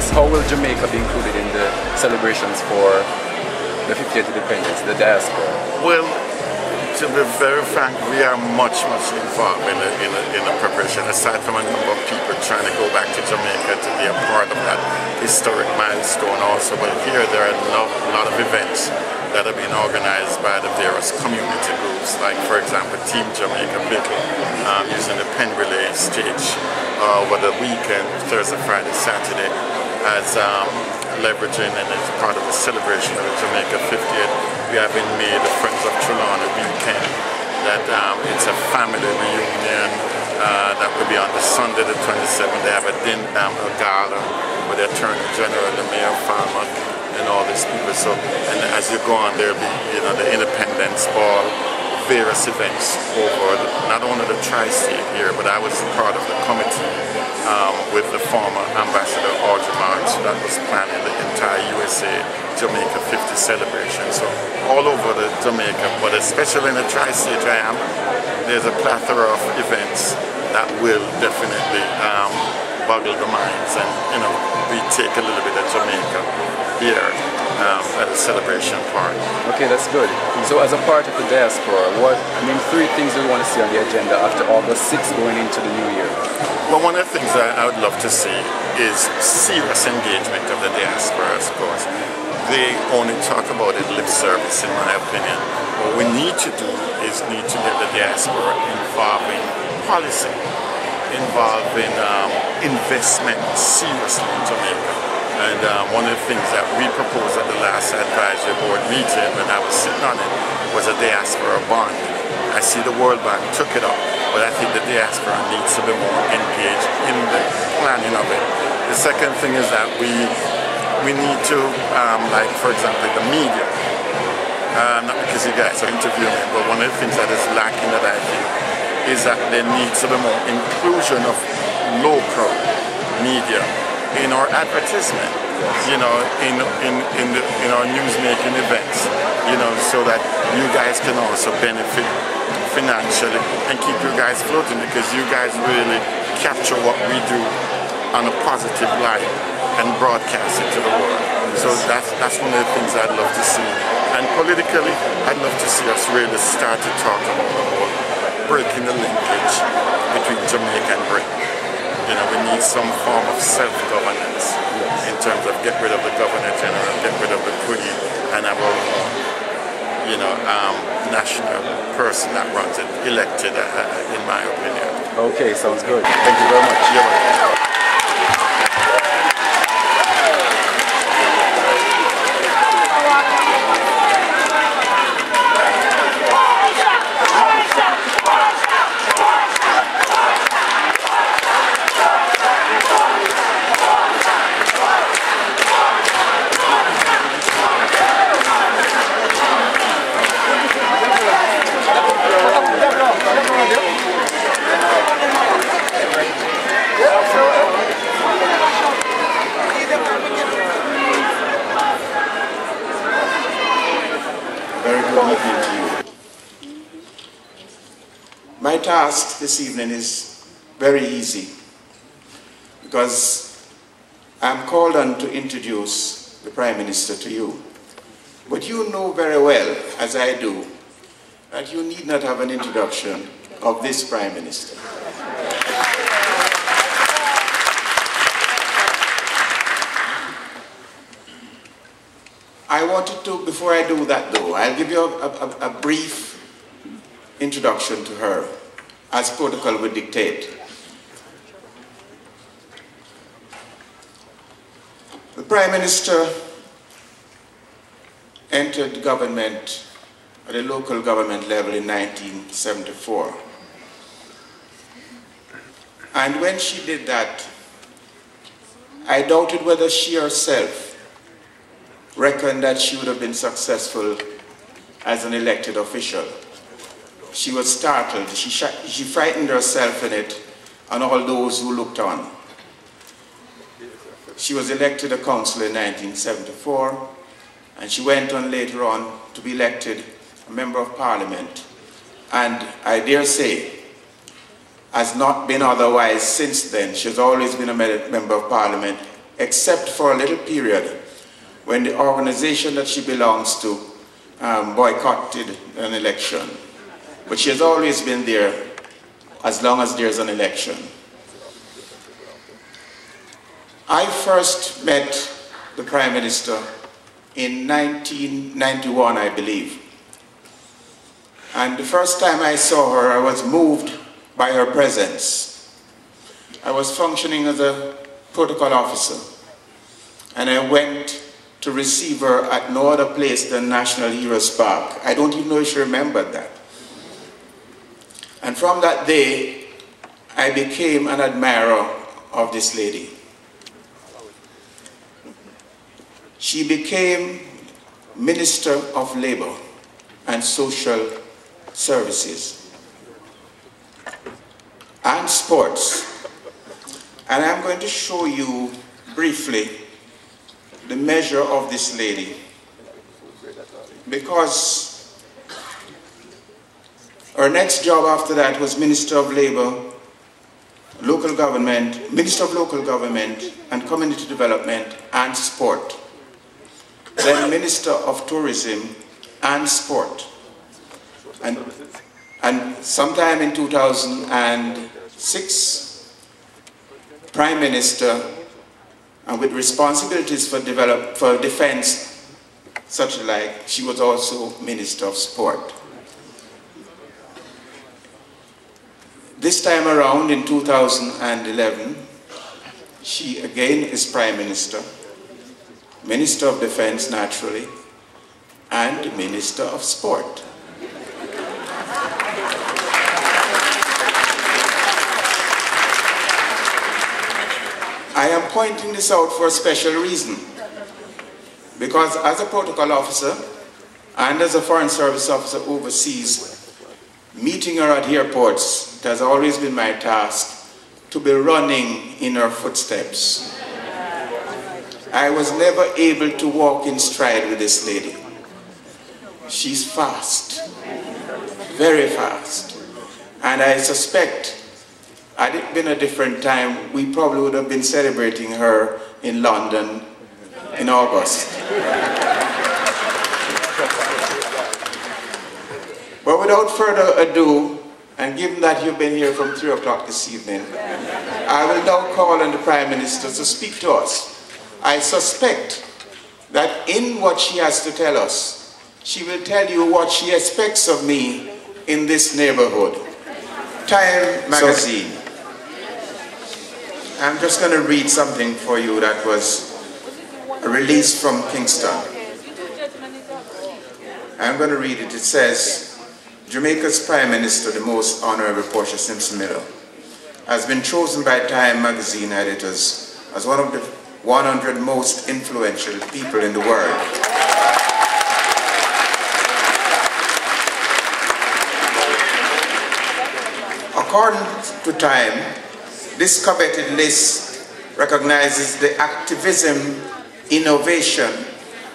guess, how will Jamaica be included in the celebrations for the 50th independence, the diaspora? Well, to be very frank, we are much involved in the preparation, aside from a number of people trying to go back to Jamaica to be a part of that historic milestone also. But here there are a lot of events that have been organized by the various community groups, like for example Team Jamaica Little, using the pen relay stage over the weekend, Thursday, Friday, Saturday, as leveraging and as part of the celebration of the Jamaica 50th. We have in May the Friends of Trelawney weekend, that it's a family reunion that will be on the Sunday the 27th. They have a gala with the Attorney General, the Mayor Farmer, and all these people. So, and as you go on, there'll be, you know, the Independence Ball, various events over not only the tri-state here, but I was part of the committee with the former Ambassador Audrey Marks that was planning the entire USA Jamaica 50 celebration. So all over the Jamaica, but especially in the tri-state where I am, there's a plethora of events that will definitely boggle the minds, and you know, we take a little bit of Jamaica here at a celebration part. Okay, that's good. So as a part of the diaspora, three things we want to see on the agenda after August 6th going into the new year? Well, one of the things that I would love to see is serious engagement of the diaspora, of course. They only talk about it lip service, in my opinion. What we need to do is need to get the diaspora involved in policy, involving investment seriously in Jamaica. And one of the things that we proposed at the last advisory board meeting when I was sitting on it was a diaspora bond. I see the World Bank took it up, but I think the diaspora needs to be more engaged in the planning of it. The second thing is that we need to, like for example, the media, not because you guys are interviewing me, but one of the things that is lacking that I think is that there needs to be more inclusion of local media in our advertisement, you know, in our news-making events, you know, so that you guys can also benefit financially and keep you guys floating, because you guys really capture what we do on a positive light and broadcast it to the world. So that's one of the things I'd love to see. And politically, I'd love to see us really start to talk about breaking the linkage between Jamaica and Britain. You know, we need some form of self-governance in terms of get rid of the Governor General, get rid of the Queen, and have our own, you know, national person that runs it, elected, in my opinion. Okay, sounds good. Thank you very much. You're welcome. My task this evening is very easy, because I'm called on to introduce the Prime Minister to you. But you know very well, as I do, that you need not have an introduction of this Prime Minister. I wanted to, before I do that though, I'll give you a brief introduction to her, as protocol would dictate. The Prime Minister entered government at a local government level in 1974. And when she did that, I doubted whether she herself reckoned that she would have been successful as an elected official. She was startled. She frightened herself in it and all those who looked on. She was elected a council in 1974, and she went on later on to be elected a member of parliament. And I dare say, has not been otherwise since then. She's always been a member of parliament except for a little period when the organization that she belongs to boycotted an election. But she has always been there as long as there's an election. I first met the Prime Minister in 1991, I believe. And the first time I saw her, I was moved by her presence. I was functioning as a protocol officer, and I went to receive her at no other place than National Heroes Park. I don't even know if she remembered that. And from that day, I became an admirer of this lady. She became Minister of Labor and Social Services and Sports. And I'm going to show you briefly the measure of this lady, because her next job after that was Minister of Labor, Local Government, Minister of Local Government and Community Development and Sport. Then Minister of Tourism and Sport. And sometime in 2006, Prime Minister, and with responsibilities for defense, such like, she was also Minister of Sport. This time around in 2011, she again is Prime Minister, Minister of Defense naturally, and Minister of Sport. I am pointing this out for a special reason, because as a protocol officer and as a Foreign Service officer overseas, meeting her at airports, it has always been my task to be running in her footsteps. I was never able to walk in stride with this lady. She's fast, very fast, and I suspect had it been a different time, we probably would have been celebrating her in London in August. But without further ado, and given that you've been here from 3 o'clock this evening, I will now call on the Prime Minister to speak to us. I suspect that in what she has to tell us, she will tell you what she expects of me in this neighborhood. Time magazine. I'm just going to read something for you that was released from Kingston. I'm going to read it. It says, Jamaica's Prime Minister, the Most Honorable Portia Simpson-Miller, has been chosen by Time magazine editors as one of the 100 most influential people in the world. According to Time, this coveted list recognizes the activism, innovation,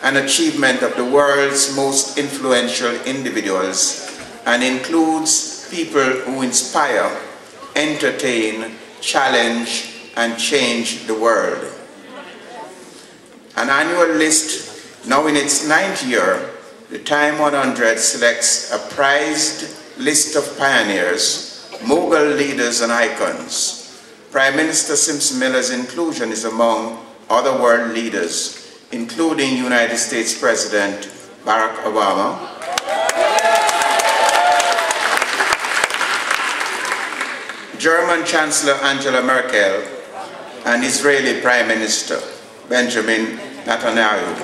and achievement of the world's most influential individuals and includes people who inspire, entertain, challenge, and change the world. An annual list, now in its 9th year, the Time 100 selects a prized list of pioneers, mogul leaders, and icons. Prime Minister Simpson-Miller's inclusion is among other world leaders, including United States President Barack Obama, German Chancellor Angela Merkel, and Israeli Prime Minister Benjamin Netanyahu.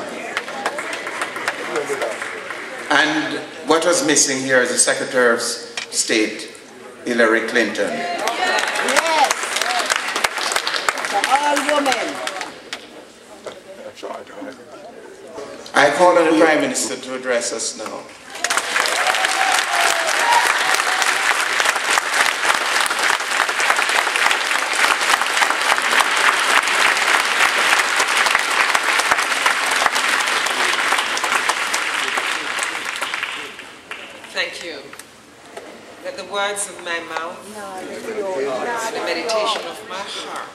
And what was missing here is the Secretary of State, Hillary Clinton. Yes, for all women. I call on the Prime Minister to address us now. Thank you. Let the words of my mouth, the meditation of my heart,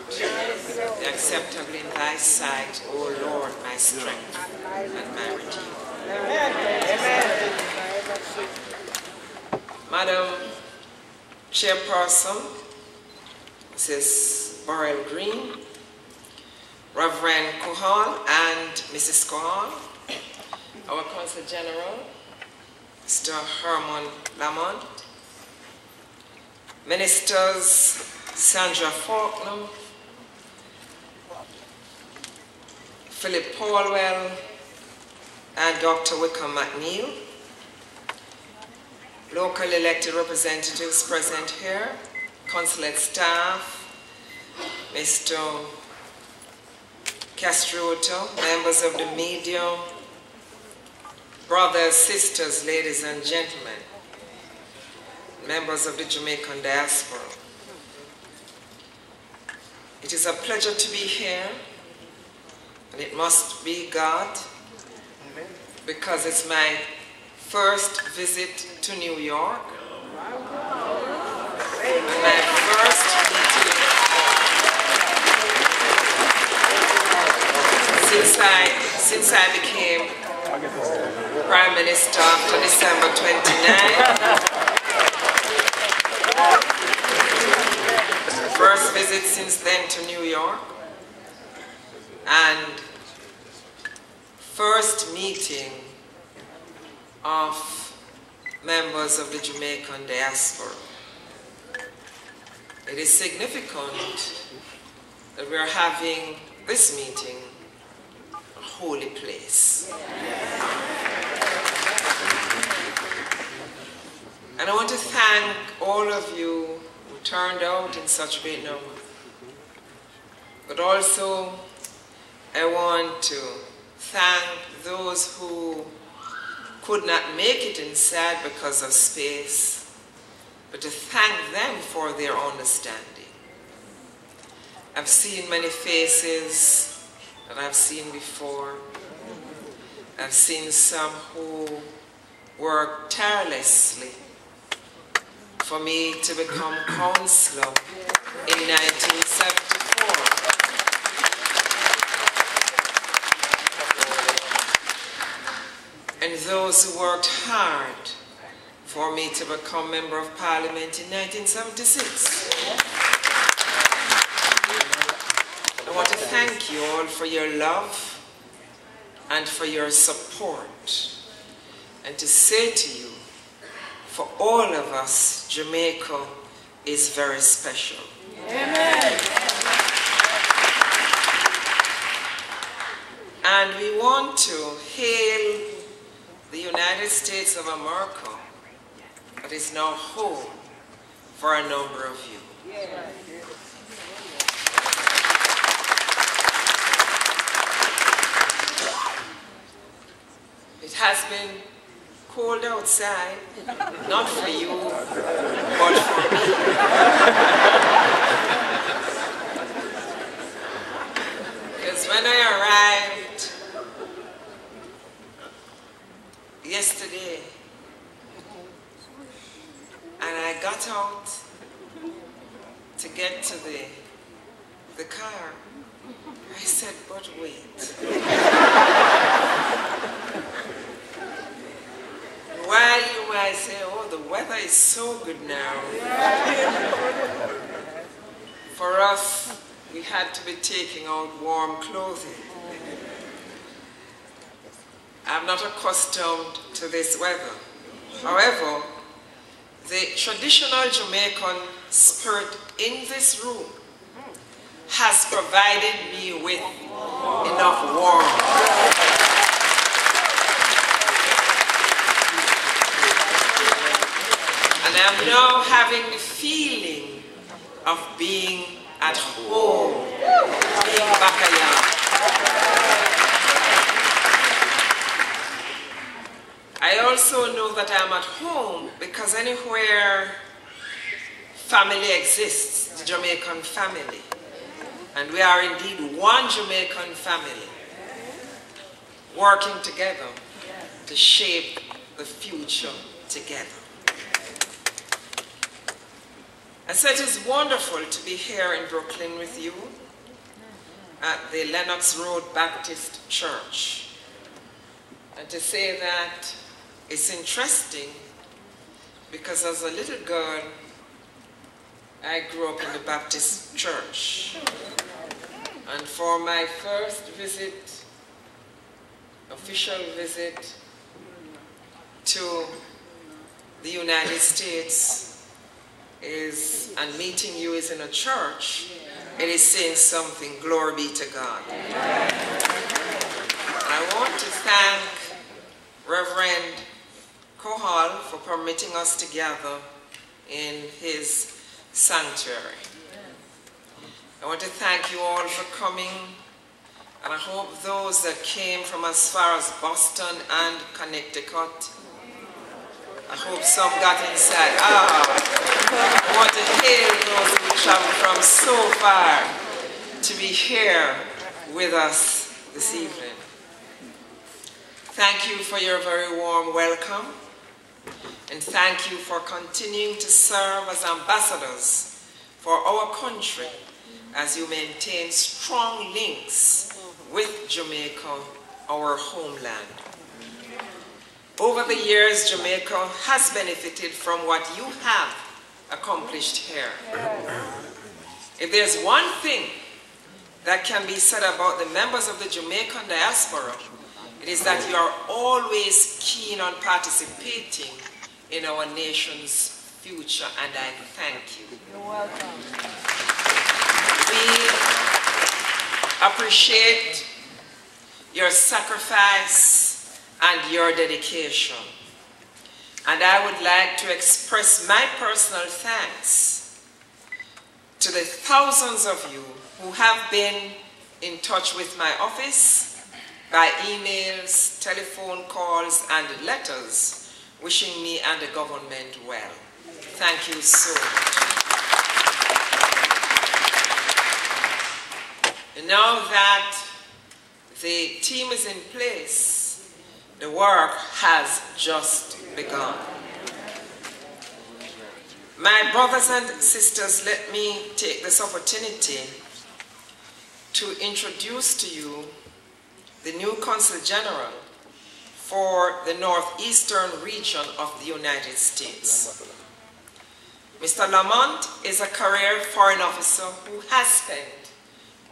the acceptable in thy sight, O Lord, my strength and my redeemer. Madam Chairperson, Mrs. Burrell Green, Reverend Cohan and Mrs. Cohan, our Consul General, Mr. Herman Lamont, Ministers Sandra Faulkner, Philip Paulwell, and Dr. Wickham McNeil, local elected representatives present here, consulate staff, Mr. Castrioto, members of the media, brothers, sisters, ladies and gentlemen, members of the Jamaican Diaspora. It is a pleasure to be here, and it must be God, because it's my first visit to New York, and my first meeting since I became Prime Minister after December 29. First visit since then to New York, and first meeting of members of the Jamaican Diaspora. It is significant that we are having this meeting a holy place. And I want to thank all of you who turned out in such great number. But also, I want to thank those who could not make it inside because of space, but to thank them for their understanding. I've seen many faces that I've seen before. I've seen some who worked tirelessly for me to become Consul in 1974. And those who worked hard for me to become Member of Parliament in 1976. I want to thank you all for your love and for your support, and to say to you, for all of us, Jamaica is very special. Amen. And we want to hail the United States of America that is now home for a number of you. It has been cold outside, not for you, but for me. Because when I arrived yesterday, and I got out to get to the car, I said, but wait. While you might say, oh, the weather is so good now. For us, we had to be taking out warm clothing. I'm not accustomed to this weather. However, the traditional Jamaican spirit in this room has provided me with enough warmth. And I'm now having the feeling of being at home, being back. I also know that I'm at home because anywhere family exists, the Jamaican family, and we are indeed one Jamaican family, working together to shape the future together. And so it is wonderful to be here in Brooklyn with you, at the Lenox Road Baptist Church. And to say that it's interesting because as a little girl, I grew up in the Baptist church. And for my first visit, official visit to the United States and meeting you is in a church, it is saying something, glory be to God. I want to thank Reverend Consul for permitting us to gather in his sanctuary. I want to thank you all for coming, and I hope those that came from as far as Boston and Connecticut, I hope some got inside. I want to hail those who traveled from so far to be here with us this evening. Thank you for your very warm welcome, and thank you for continuing to serve as ambassadors for our country as you maintain strong links with Jamaica, our homeland. Over the years, Jamaica has benefited from what you have accomplished here. If there's one thing that can be said about the members of the Jamaican diaspora, it is that you are always keen on participating in our nation's future, and I thank you. You're welcome. We appreciate your sacrifice and your dedication. And I would like to express my personal thanks to the thousands of you who have been in touch with my office by emails, telephone calls, and letters wishing me and the government well. Thank you so much. And now that the team is in place, the work has just begun. My brothers and sisters, let me take this opportunity to introduce to you the new Consul General for the northeastern region of the United States. Mr. Lamont is a career foreign officer who has spent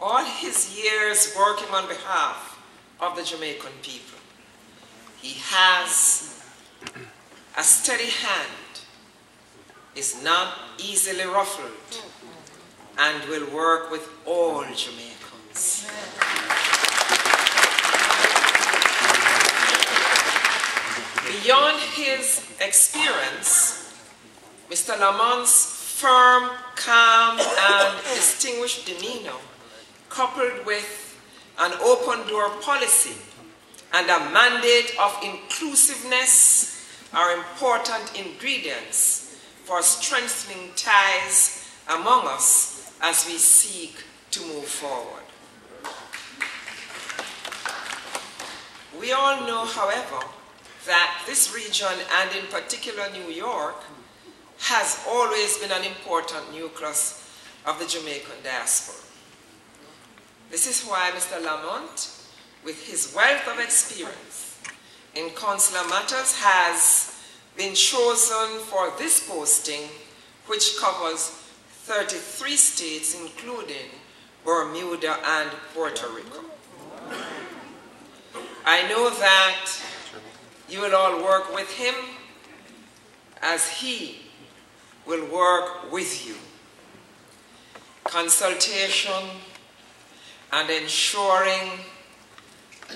all his years working on behalf of the Jamaican people. He has a steady hand, is not easily ruffled, and will work with all Jamaicans. Beyond his experience, Mr. Lamont's firm, calm, and distinguished demeanor, coupled with an open-door policy and a mandate of inclusiveness, are important ingredients for strengthening ties among us as we seek to move forward. We all know, however, that this region, and in particular New York, has always been an important nucleus of the Jamaican diaspora. This is why Mr. Lamont, with his wealth of experience in consular matters, has been chosen for this posting, which covers 33 states, including Bermuda and Puerto Rico. I know that you will all work with him as he will work with you. Consultation and ensuring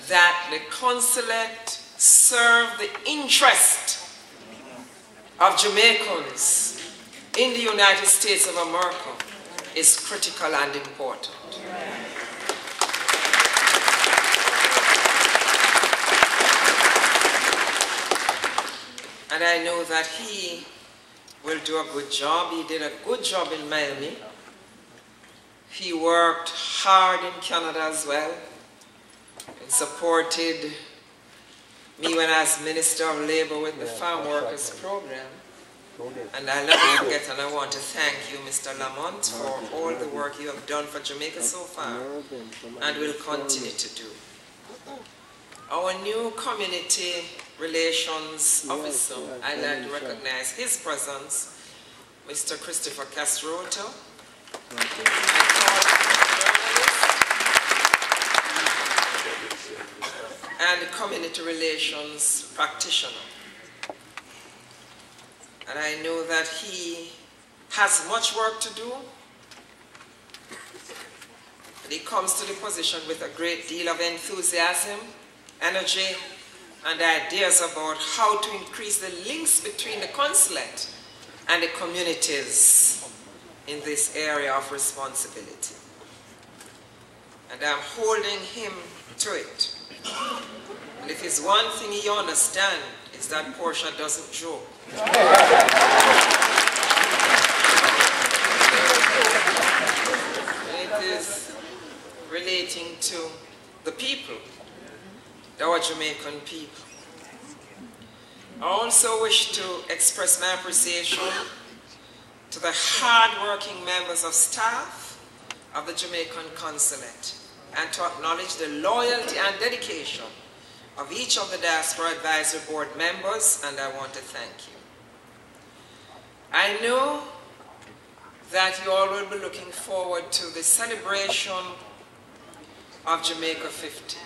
that the consulate serve the interest of Jamaicans in the United States of America is critical and important. And I know that he will do a good job. He did a good job in Miami. He worked hard in Canada as well and supported me when I was Minister of Labor with the Farm Workers Program. And I'll never forget, and I want to thank you, Mr. Lamont, for all the work you have done for Jamaica so far and will continue to do. Our new community relations officer, I'd like to recognize his presence, Mr. Christopher Castroto, and the community relations practitioner. And I know that he has much work to do. And he comes to the position with a great deal of enthusiasm, energy, and ideas about how to increase the links between the consulate and the communities in this area of responsibility. And I'm holding him to it. And if it's one thing he understands, it's that Portia doesn't joke. It is relating to the people, our Jamaican people. I also wish to express my appreciation to the hard-working members of staff of the Jamaican Consulate and to acknowledge the loyalty and dedication of each of the Diaspora Advisory Board members, and I want to thank you. I know that you all will be looking forward to the celebration of Jamaica 50.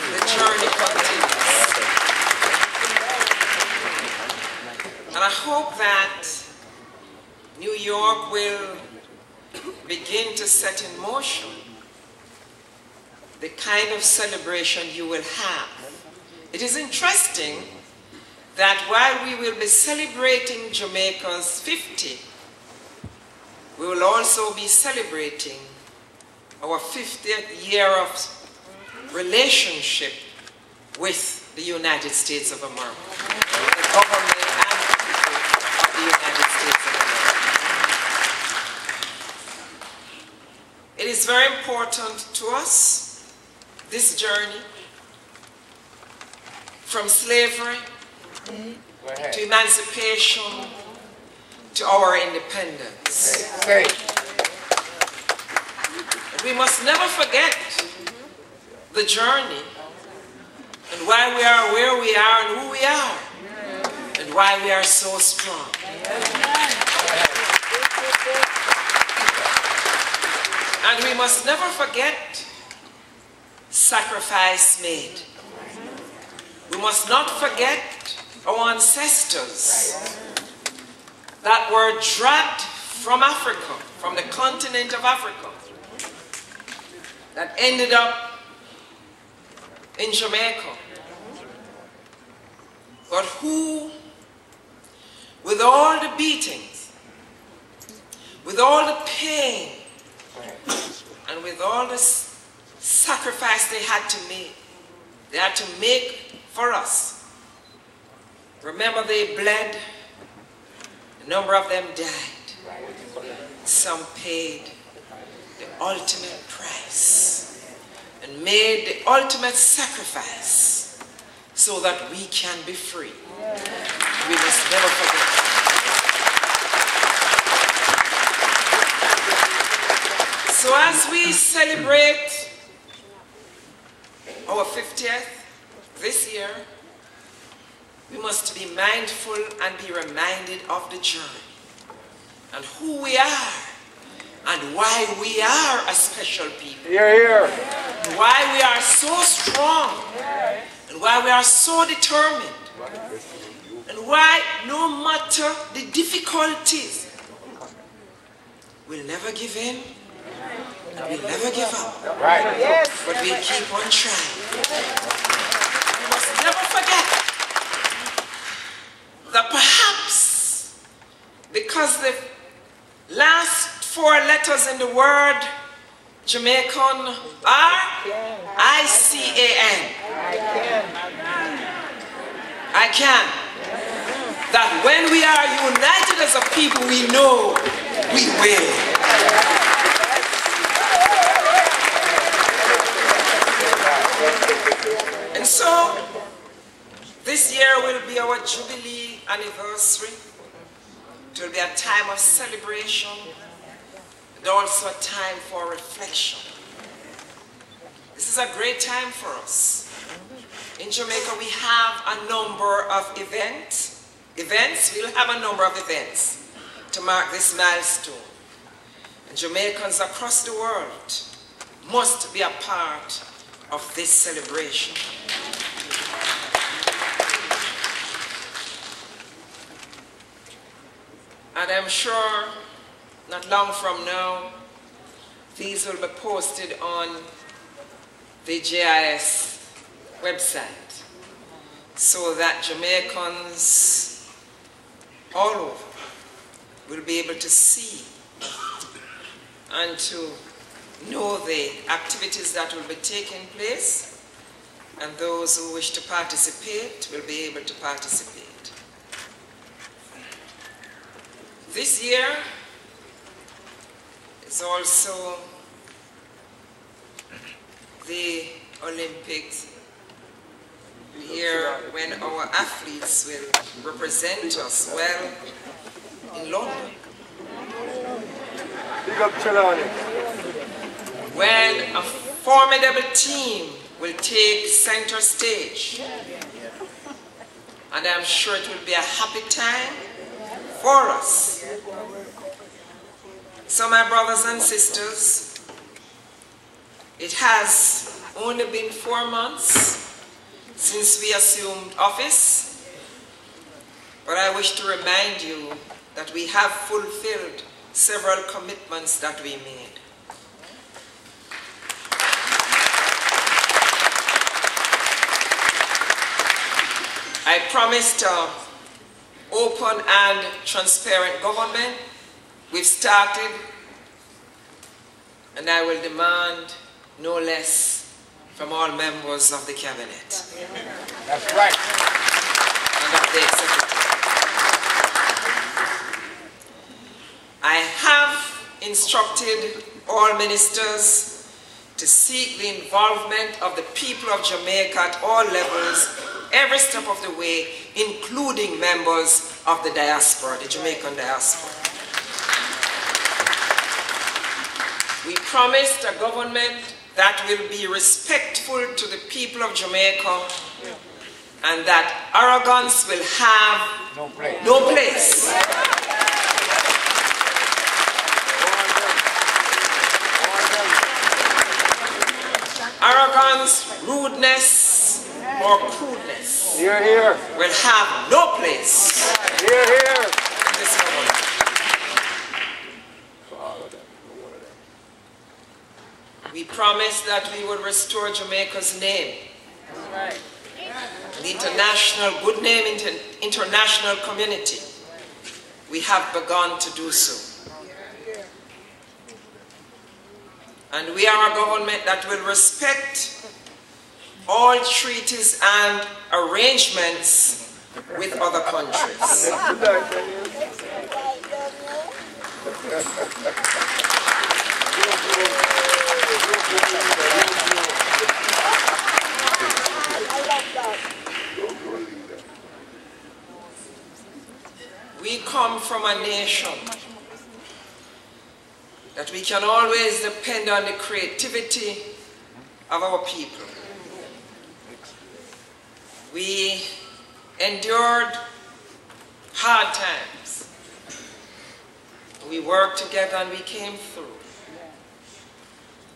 The journey continues. And I hope that New York will begin to set in motion the kind of celebration you will have. It is interesting that while we will be celebrating Jamaica's 50, we will also be celebrating our 50th year of relationship with the United States of America, the government and people of the United States of America. It is very important to us, this journey from slavery to emancipation to our independence. We must never forget the journey and why we are where we are and who we are and why we are so strong. And we must never forget sacrifice made. We must not forget our ancestors that were dragged from Africa, from the continent of Africa, that ended up in Jamaica, but who, with all the beatings, with all the pain, and with all the sacrifice they had to make for us. Remember, they bled, a number of them died, some paid the ultimate price and made the ultimate sacrifice so that we can be free. We must never forget. So as we celebrate our 50th this year, we must be mindful and be reminded of the journey and who we are and why we are a special people. And why we are so strong and why we are so determined and why no matter the difficulties, we'll never give in and we'll never give up. But we'll keep on trying. We must never forget that perhaps because the last 4 letters in the word Jamaican are I-C-A-N. I can. That when we are united as a people, we know we will. And so, this year will be our a time of celebration and also a time for reflection. This is a great time for us. In Jamaica, we have a number of events. We'll have a number of events to mark this milestone. And Jamaicans across the world must be a part of this celebration. And I'm sure not long from now, these will be posted on the JIS website so that Jamaicans all over will be able to see and to know the activities that will be taking place, and those who wish to participate will be able to participate. This year is also the Olympics, year when our athletes will represent us well in London. When a formidable team will take center stage, and I'm sure it will be a happy time for us. So my brothers and sisters, it has only been 4 months since we assumed office, but I wish to remind you that we have fulfilled several commitments that we made. I promised open and transparent government. We've started, and I will demand no less from all members of the cabinet. That's right. And of the executive. I have instructed all ministers to seek the involvement of the people of Jamaica at all levels, every step of the way, including members of the diaspora, the Jamaican diaspora. We promised a government that will be respectful to the people of Jamaica and that arrogance will have no place. Arrogance, rudeness, or crudeness will have no place in this government. We promised that we would restore Jamaica's name. The international good name in the international community. We have begun to do so. And we are a government that will respect all treaties and arrangements with other countries. We come from a nation that we can always depend on the creativity of our people. We endured hard times. We worked together and we came through.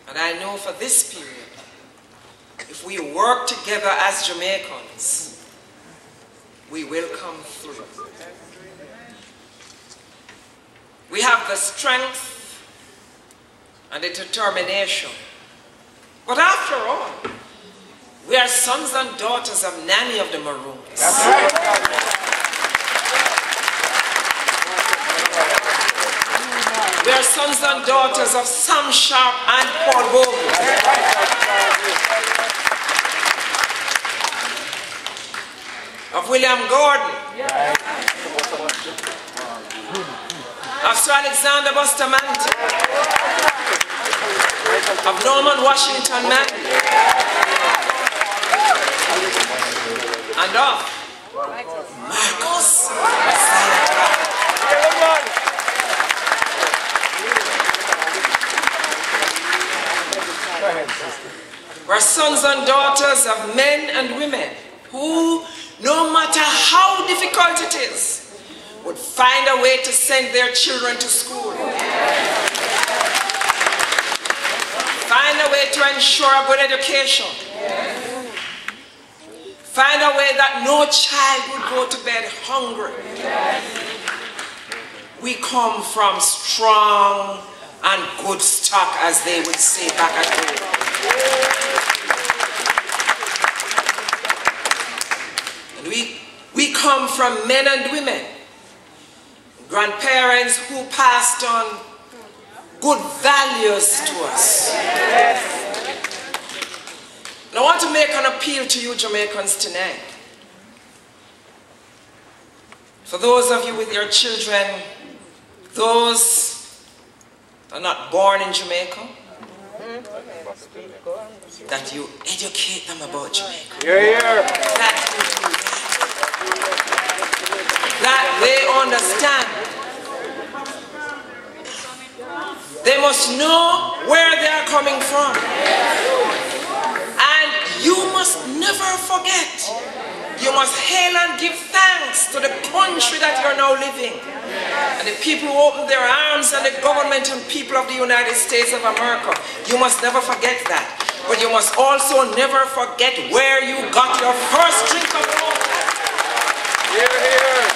And I know for this period, if we work together as Jamaicans, we will come through. We have the strength and the determination. But after all, we are sons and daughters of Nanny of the Maroons. That's right. We are sons and daughters of Sam Sharp and Paul Bogle. Of William Gordon. Of Sir Alexander Bustamante. Of Norman Washington Manley. And of Marcus. We're sons and daughters of men and women who, no matter how difficult it is, would find a way to send their children to school. Find a way to ensure a good education. Find a way that no child would go to bed hungry. We come from strong and good stock, as they would say back at home. And we come from men and women, grandparents who passed on good values to us. And I want to make an appeal to you Jamaicans tonight. For those of you with your children, those are not born in Jamaica, that you educate them about Jamaica. That they understand. They must know where they are coming from. And you must never forget. You must hail and give thanks to the country that you're now living. And the people who opened their arms, and the government and people of the United States of America. You must never forget that. But you must also never forget where you got your first drink of water. Here, here.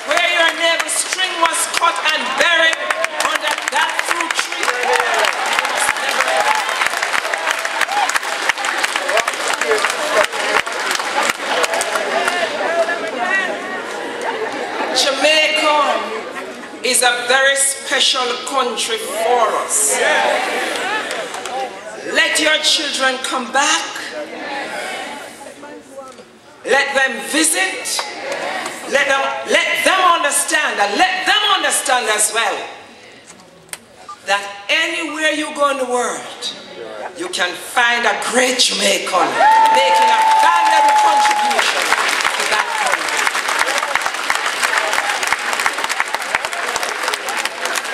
Where your neighbor's string was cut and buried under that fruit tree. Jamaica is a very special country for us. Let your children come back. Let them visit. Let them understand, and let them understand as well, that anywhere you go in the world, you can find a great Jamaican making a valuable contribution to that country.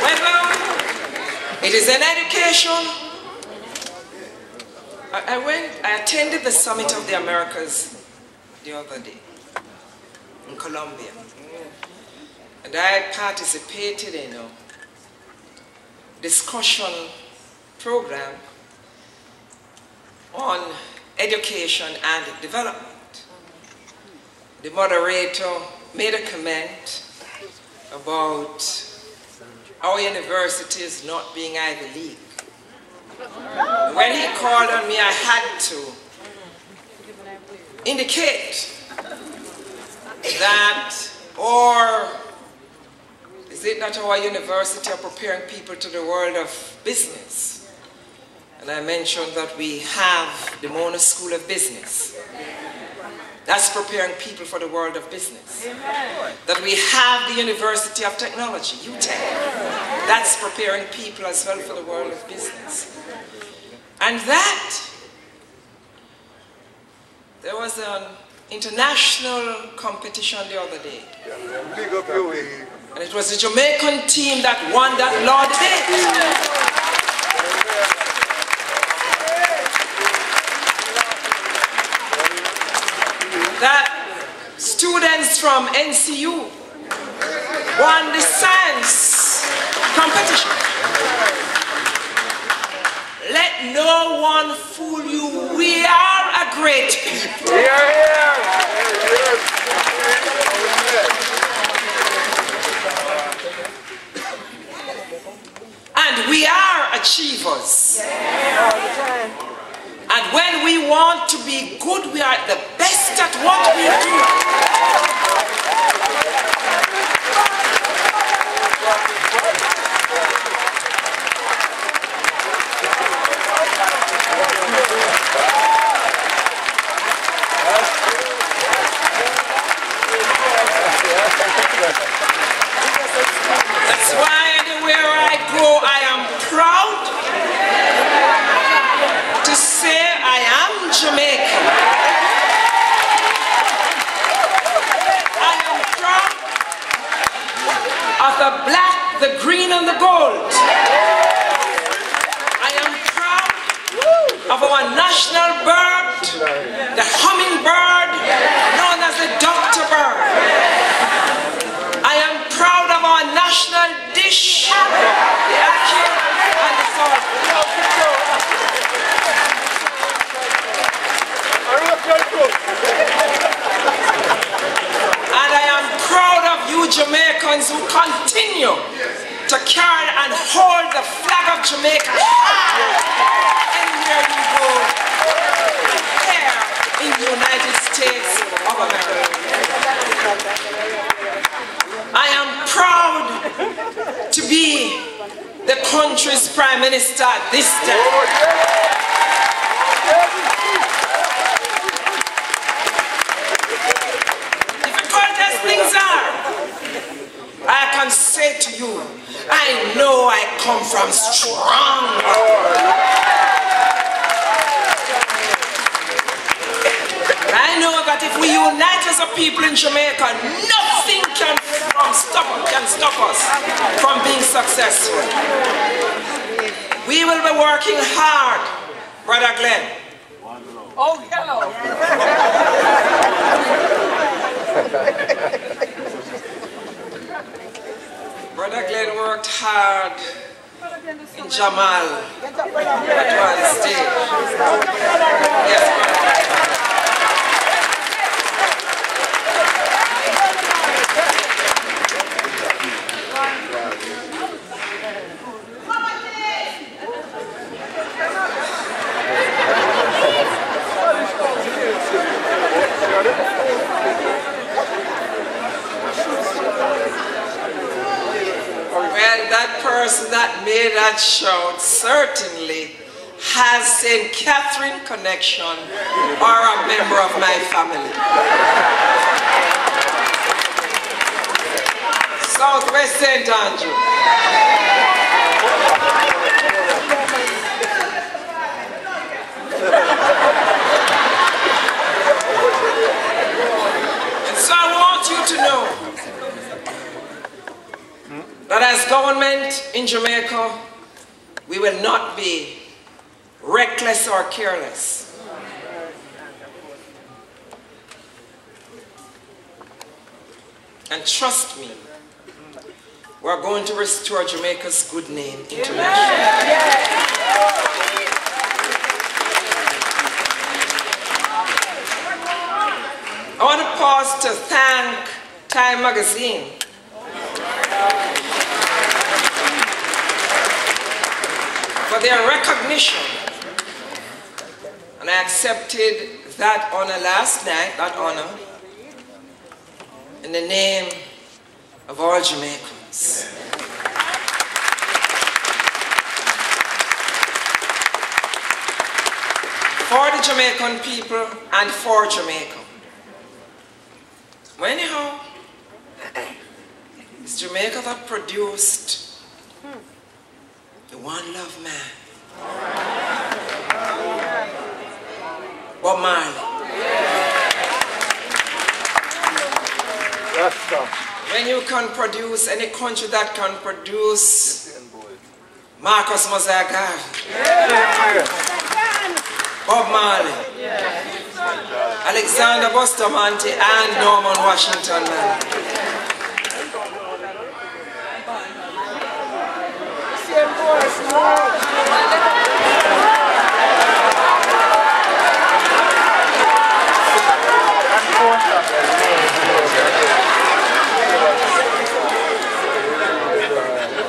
Whether it is in education, I attended the Summit of the Americas the other day in Colombia, and I participated in a discussion program on education and development. The moderator made a comment about our universities not being Ivy League. When he called on me, I had to indicate that, or is it that our university are preparing people to the world of business? And I mentioned that we have the Mona School of Business. That's preparing people for the world of business. That we have the University of Technology, UTech. That's preparing people as well for the world of business. And that, there was an international competition the other day. And it was the Jamaican team that won that lauded. That students from NCU won the science competition. Let no one fool you. We are a great people. We are here. And we are achievers. And when we want to be good, we are the best at what we do. That's why anywhere I go, I am proud to say I am Jamaican. I am proud the black, the green, and the gold. I am proud of our national bird, the hummingbird, known as the doctor bird. I am proud of our national dish, the ackee and the salt. And I am proud of you Jamaicans who continue to carry and hold the flag of Jamaica high anywhere you go here in the United States of America. I am proud to be the country's Prime Minister at this time. Things are, I can say to you, I know I come from strong. I know that if we unite as a people in Jamaica, nothing can stop us from being successful. We will be working hard, Brother Glenn. Oh, hello. Brother Glenn worked hard in Jamal at one stage. Yes, that person that made that shout certainly has St. Catherine connection or a member of my family. Southwest St. Andrew. And so I want you to know that as government in Jamaica, we will not be reckless or careless. And trust me, we're going to restore Jamaica's good name internationally. I want to pause to thank Time Magazine for their recognition, and I accepted that honor last night, that honor, in the name of all Jamaicans. For the Jamaican people and for Jamaica. Well, anyhow, it's Jamaica that produced the One Love Man, Bob Marley. When you can produce, any country that can produce Marcus Mozart, Bob Marley, Alexander Bustamante, and Norman Washington Man.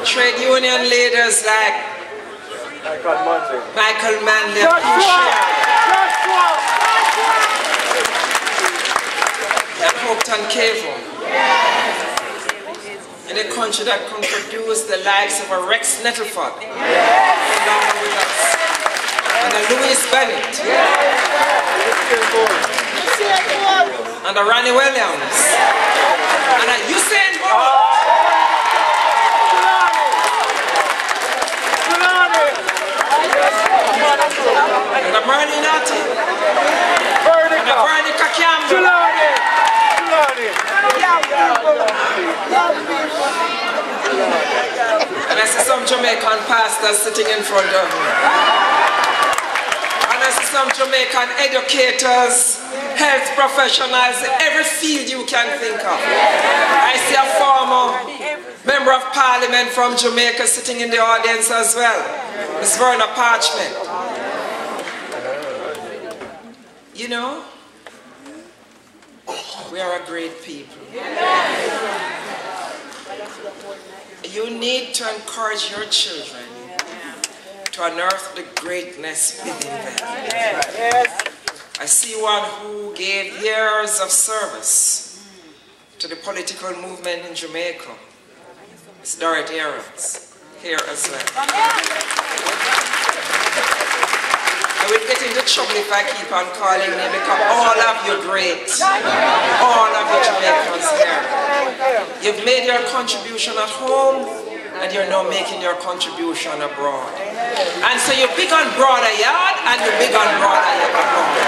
Trade union leaders like Michael Manley, and Hopeton Cavo, in a country that can produce the likes of a Rex Nettleford, along with us, and a Louis Bennett, and a Ronnie Williams, and a Usain Bolt. And a Bernie Natty, and a Bernie Kakamba, Jamaican pastors sitting in front of me. And I see some Jamaican educators, health professionals, every field you can think of. I see a former member of parliament from Jamaica sitting in the audience as well, Ms. Verna Parchment. You know, we are a great people. You need to encourage your children to unearth the greatness within them. I see one who gave years of service to the political movement in Jamaica. It's Dorothy Aarons, here as well. I will get into trouble if I keep on calling them because all of you great. All of you Jamaicans here. You've made your contribution at home and you're now making your contribution abroad. And so you're big on broader yard and you're big on broader yard abroad.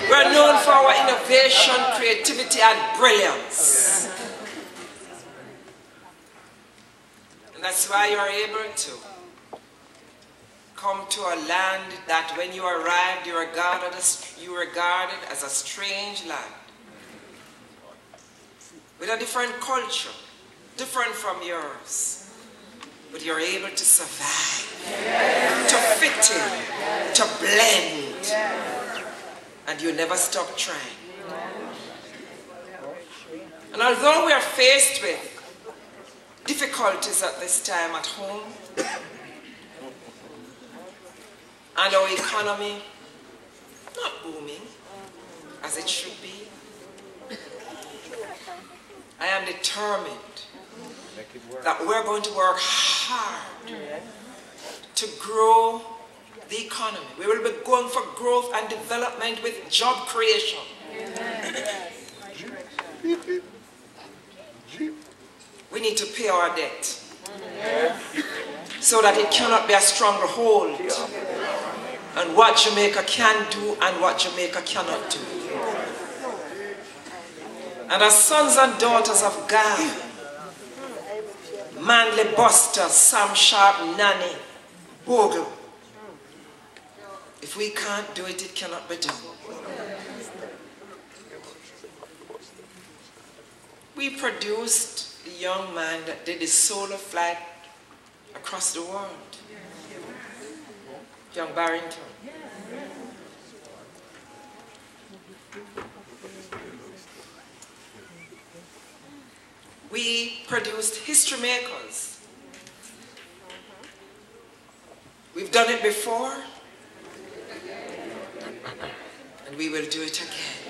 We're known for our innovation, creativity and brilliance. And that's why you're able to come to a land that when you arrived, you regarded as a strange land. With a different culture, different from yours. But you're able to survive, to fit in, to blend. And you never stop trying. And although we are faced with difficulties at this time at home, and our economy not booming as it should be, I am determined that we're going to work hard to grow the economy. We will be going for growth and development with job creation. We need to pay our debt so that it cannot be a stranglehold on what Jamaica can do and what Jamaica cannot do. And as sons and daughters of God, Manley Buster, Sam Sharp, Nanny, Bogle, if we can't do it, it cannot be done. We produced the young man that did the solar flight across the world, young Barrington. We produced history makers. We've done it before, and we will do it again.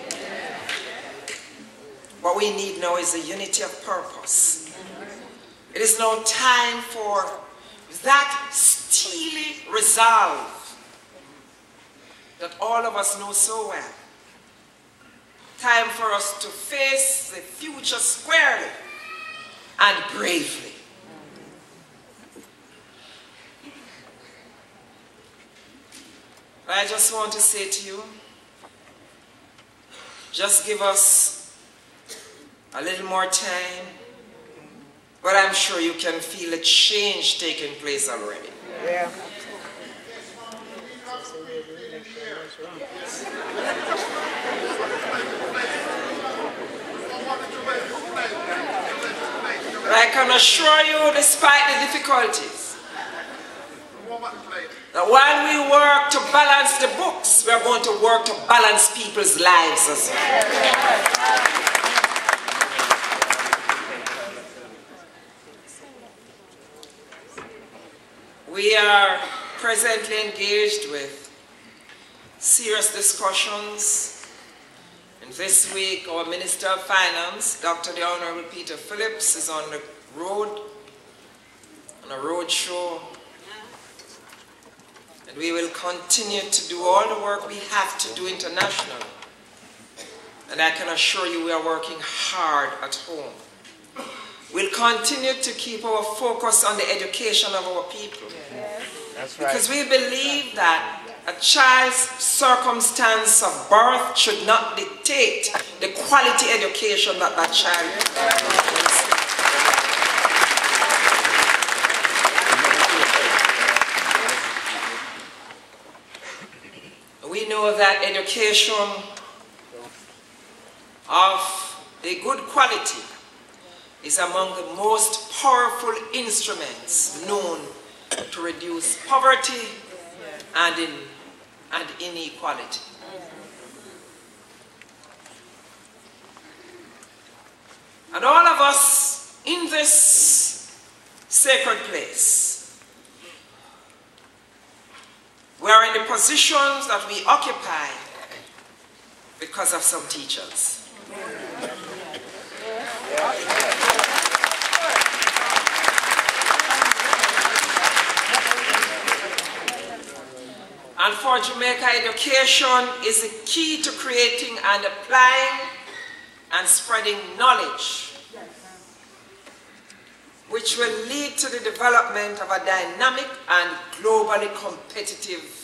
What we need now is a unity of purpose. It is now time for that steely resolve that all of us know so well. Time for us to face the future squarely and bravely. I just want to say to you, just give us a little more time, but I'm sure you can feel a change taking place already. Yeah. I can assure you, despite the difficulties, that while we work to balance the books, we are going to work to balance people's lives as well. We are presently engaged with serious discussions. And this week, our Minister of Finance, Dr. the Honorable Peter Phillips, is on the road, on a road show. And we will continue to do all the work we have to do internationally. And I can assure you we are working hard at home. We'll continue to keep our focus on the education of our people. That's right. Because we believe that a child's circumstance of birth should not dictate the quality education that that child receives. We know that education of a good quality is among the most powerful instruments known to reduce poverty and inequality. And all of us in this sacred place, we are in the positions that we occupy because of some teachers. And for Jamaica, education is the key to creating and applying and spreading knowledge, which will lead to the development of a dynamic and globally competitive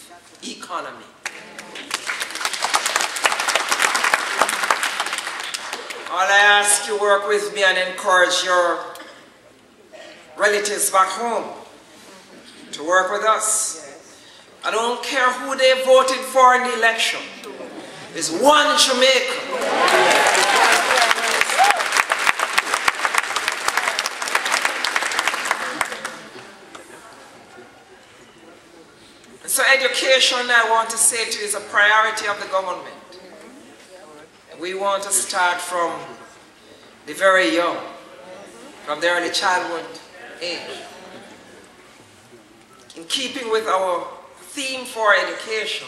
economy. All I ask you, work with me and encourage your relatives back home to work with us. I don't care who they voted for in the election. There's one Jamaica. So education, I want to say to you, is a priority of the government. And we want to start from the very young, from the early childhood age. In keeping with our theme for education,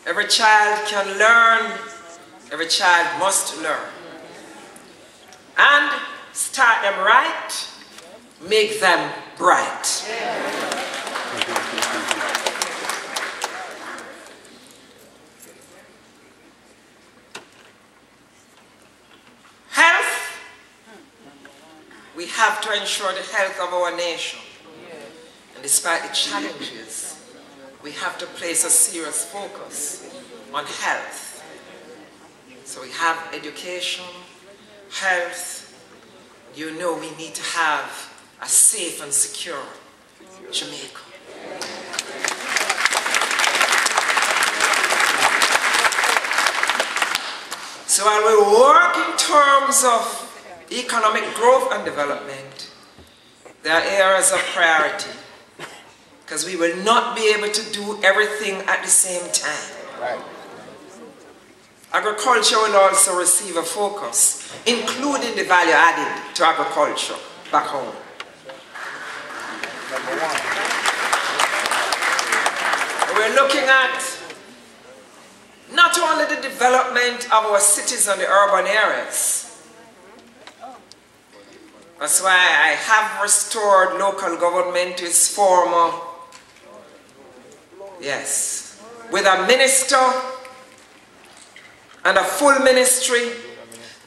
every child can learn, every child must learn. And start them right, make them bright. Health, we have to ensure the health of our nation. And despite the challenges, we have to place a serious focus on health. So we have education, health. You know we need to have a safe and secure Jamaica. So while we work in terms of economic growth and development, there are areas of priority, because we will not be able to do everything at the same time. Right. Agriculture will also receive a focus, including the value added to agriculture back home. We're looking at not only the development of our cities and the urban areas. That's why I have restored local government to its former, yes, with a minister and a full ministry,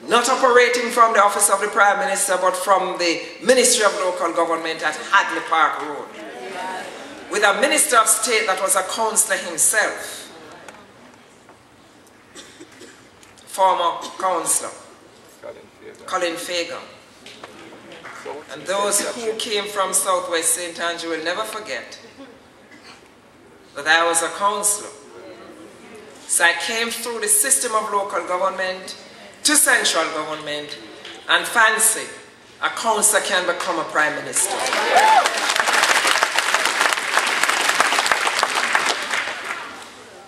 not operating from the office of the Prime Minister, but from the Ministry of Local Government at Hadley Park Road. With a Minister of State that was a councillor himself, former councillor, Colin Fagan. And those who came from Southwest St. Andrew will never forget that I was a councillor. So I came through the system of local government to central government, and fancy, a councillor can become a prime minister.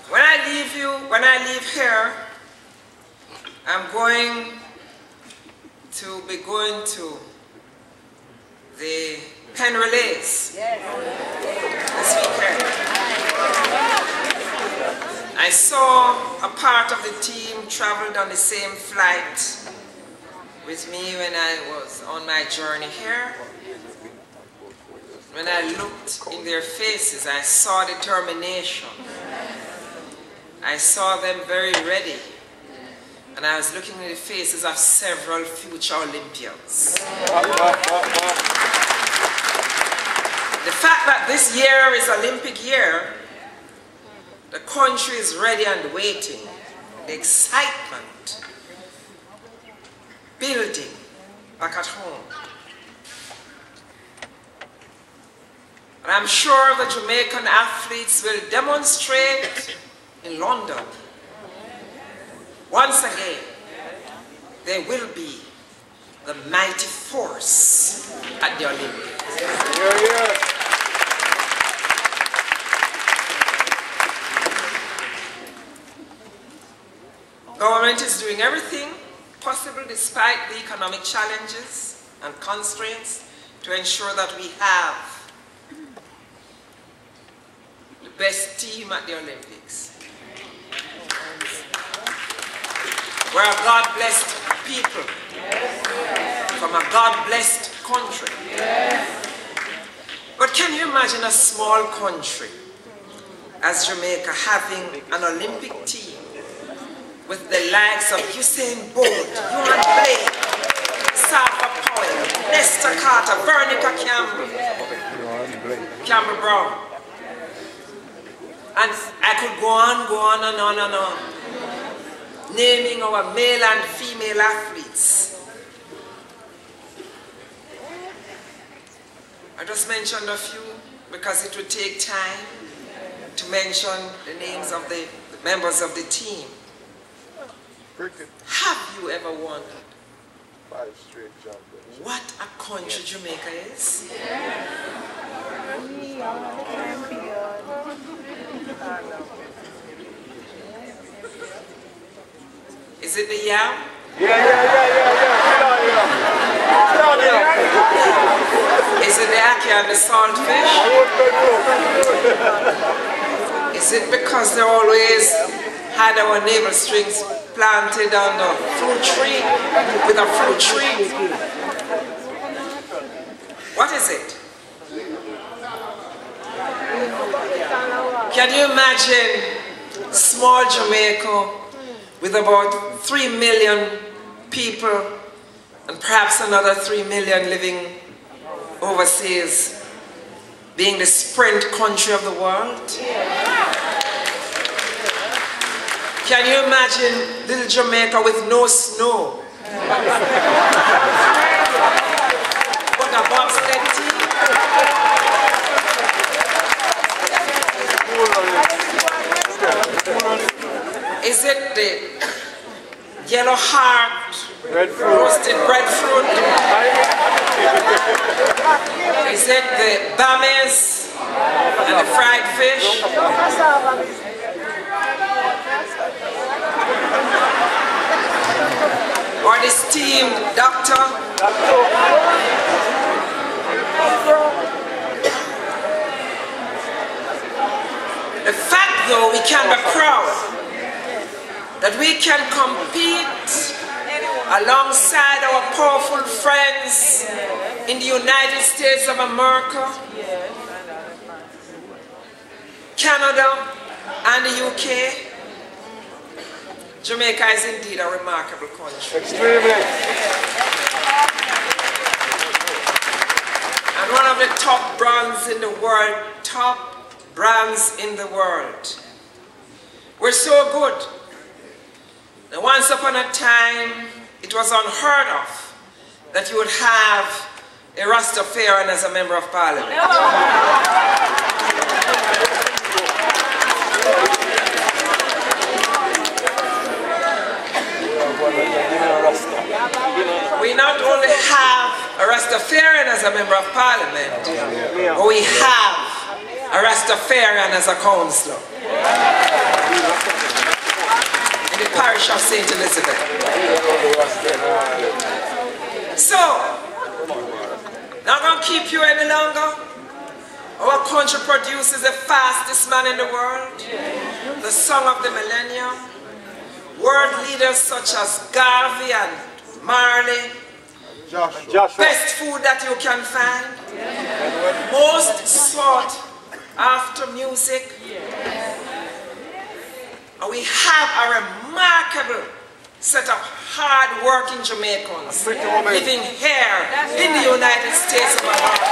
When I leave here, I'm going to be going to the pen relays this weekend. I saw a part of the team traveled on the same flight with me when I was on my journey here. When I looked in their faces, I saw determination. I saw them very ready. And I was looking in the faces of several future Olympians. The fact that this year is Olympic year, the country is ready and waiting. The excitement building back at home. And I'm sure the Jamaican athletes will demonstrate in London. Once again, they will be the mighty force at the Olympics. Here, here. Government is doing everything possible despite the economic challenges and constraints to ensure that we have the best team at the Olympics. We're a God-blessed people from a God-blessed country. But can you imagine a small country as Jamaica having an Olympic team with the likes of Usain Bolt, Yuan Blake, Safa Powell, Nesta Carter, Veronica Campbell Brown. And I could go on and on and on, naming our male and female athletes. I just mentioned a few because it would take time to mention the names of the members of the team. Have you ever wondered 5 straight champions. what a country Jamaica is? Is it the yam? Yeah. Is it the ackee and the saltfish? Is it because they always had our navel strings planted on a fruit tree, with a fruit tree? What is it? Can you imagine small Jamaica with about 3 million people and perhaps another 3 million living overseas being the sprint country of the world? Can you imagine little Jamaica with no snow? But a bobsled team? Is it the yellow heart, roasted breadfruit? Is it the bames and the fried fish? Or the steamed doctor? The fact though, we can be proud that we can compete alongside our powerful friends in the United States of America, Canada, and the UK. Jamaica is indeed a remarkable country. Extremely. And one of the top brands in the world, We're so good. Now, once upon a time, it was unheard of that you would have a Rastafarian as a member of parliament. We not only have a Rastafarian as a member of parliament, but we have a Rastafarian as a councillor in the parish of St. Elizabeth. So, not going to keep you any longer. Our country produces the fastest man in the world, the song of the millennium. World leaders such as Garvey and Marley. Joshua. Best food that you can find. Most sought after music. And we have a remarkable set of hard-working Jamaicans living here in the United States of America.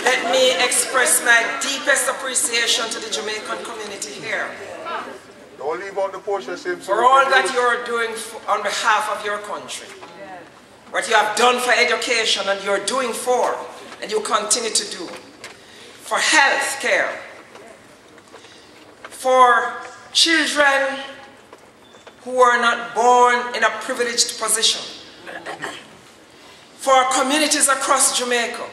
Let me express my deepest appreciation to the Jamaican community here Don't leave out the Portia Simpson. for all that you are doing on behalf of your country. what you have done for education and you're doing for, and you continue to do, for health care, for children who are not born in a privileged position, for communities across Jamaica,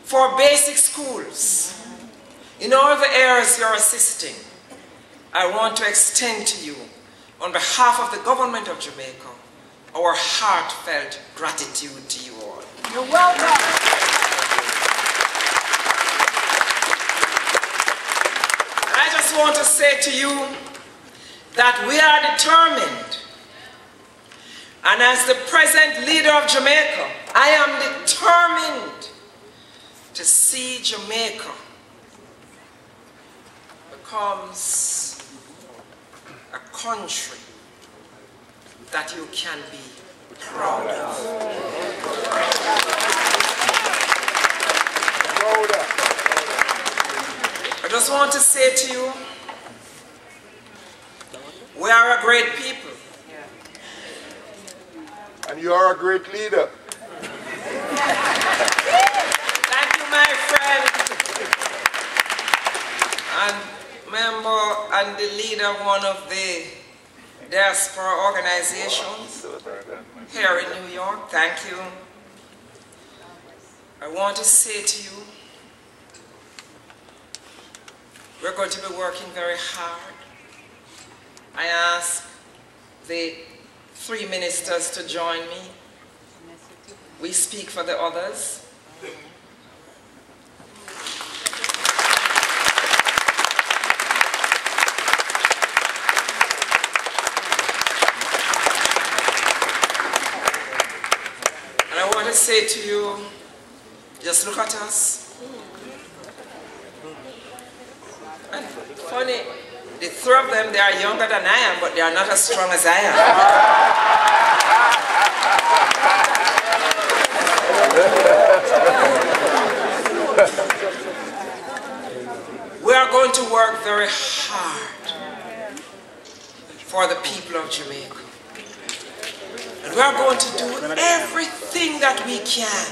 for basic schools, in all the areas you're assisting. I want to extend to you, on behalf of the government of Jamaica, our heartfelt gratitude to you all. You're welcome. I just want to say to you that we are determined, and as the present leader of Jamaica, I am determined to see Jamaica becomes a country that you can be proud of. I just want to say to you, we are a great people. And you are a great leader. Thank you, my friend, and member and the leader of one of the diaspora organizations here in New York. Thank you. I want to say to you, we're going to be working very hard. I ask the 3 ministers to join me. We speak for the others. And I want to say to you, just look at us. And funny, the three of them, they are younger than I am, but they are not as strong as I am. We are going to work very hard for the people of Jamaica. And we are going to do everything that we can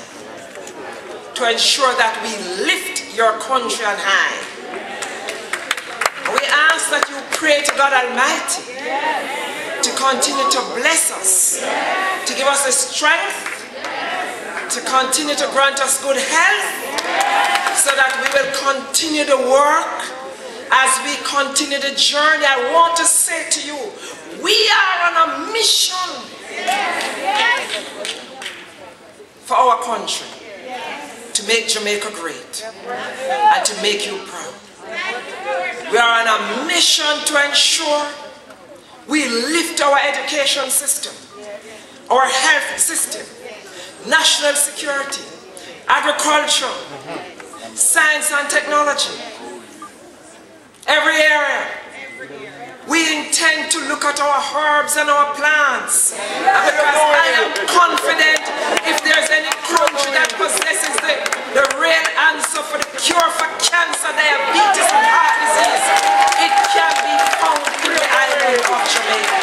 to ensure that we lift your country on high. We ask that you pray to God Almighty to continue to bless us, to give us the strength, to continue to grant us good health, so that we will continue to work as we continue the journey. I want to say to you, we are on a mission for our country, to make Jamaica great and to make you proud. We are on a mission to ensure we lift our education system, our health system, national security, agriculture, science and technology, every area. We intend to look at our herbs and our plants, because I am confident if there's any country that possesses the real answer for the cure for cancer, diabetes and heart disease, it can be found in the island of Jamaica.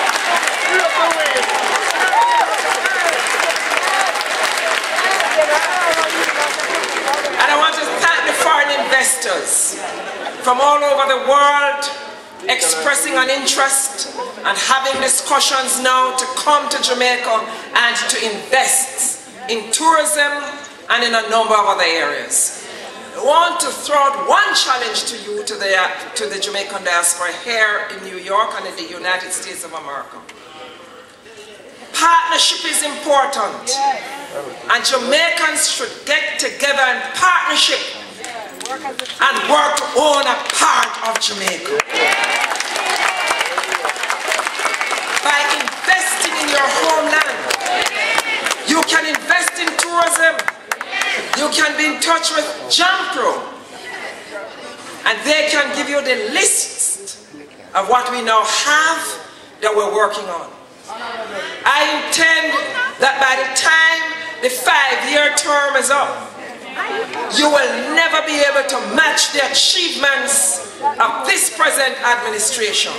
And I want to thank the foreign investors from all over the world expressing an interest and having discussions now to come to Jamaica and to invest in tourism and in a number of other areas. I want to throw out one challenge to you, to the Jamaican diaspora here in New York and in the United States of America. Partnership is important, and Jamaicans should get together in partnership and work to own a part of Jamaica. By investing in your homeland, you can invest in tourism. You can be in touch with JAMPRO, and they can give you the list of what we now have that we're working on. I intend that by the time the 5-year term is up, you will never be able to match the achievements of this present administration.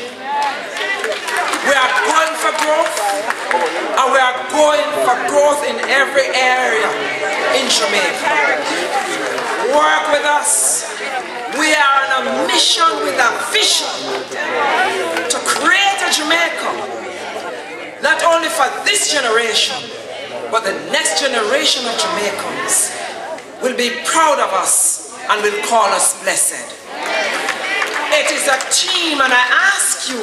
We are going for growth, and we are going for growth in every area in Jamaica. Work with us. We are on a mission with a vision to create a Jamaica, not only for this generation, but the next generation of Jamaicans will be proud of us and will call us blessed. It is a team, and I ask you,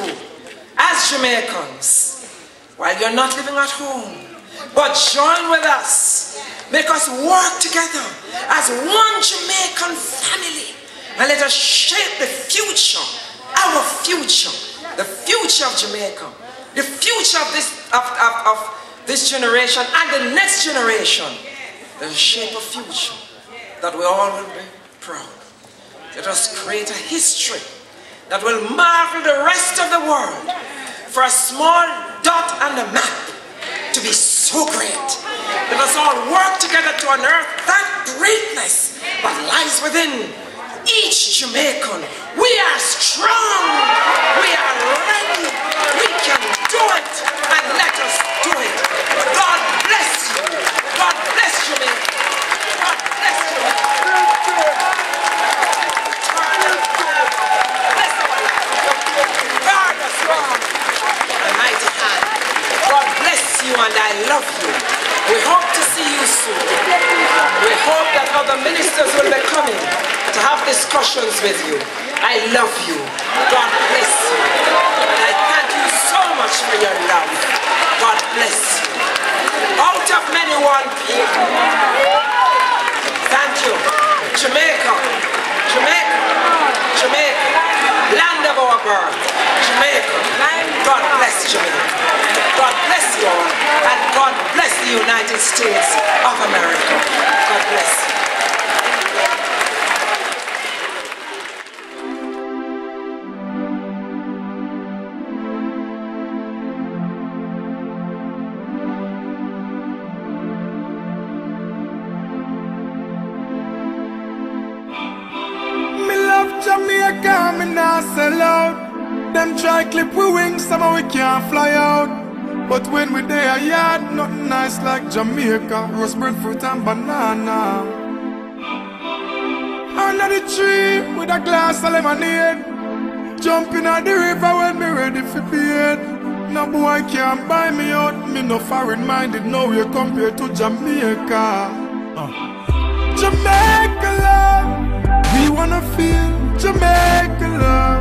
as Jamaicans, while you're not living at home, but join with us. Make us work together as one Jamaican family, and let us shape the future, our future, the future of Jamaica, the future of this generation and the next generation. Let us shape a future that we all will be proud. Let us create a history that will marvel the rest of the world, for a small dot on the map to be so great. Let us all work together to unearth that greatness that lies within each Jamaican. We are strong, we are ready, we can do it, and let us do it. God bless you. God bless Jamaica. God bless Jamaica. God bless you, and I love you. We hope to see you soon. We hope that other ministers will be coming to have discussions with you. I love you. God bless you. And I thank you so much for your love. God bless you. Out of many, one people. Thank you. Jamaica. Jamaica. Jamaica. Land of our birth. Jamaica. God bless Jamaica. God bless you all, and God bless the United States of America. God bless you. Me love Jamaica, me not sell out. Them try clip we wings, somehow we can't fly out. But when we there a yard, nothing nice like Jamaica. Roast breadfruit and banana. Under the tree with a glass of lemonade. Jumping at the river when me ready for bed. No boy can't buy me out. Me no foreign minded, nowhere compared to Jamaica. Jamaica love, we wanna feel Jamaica love.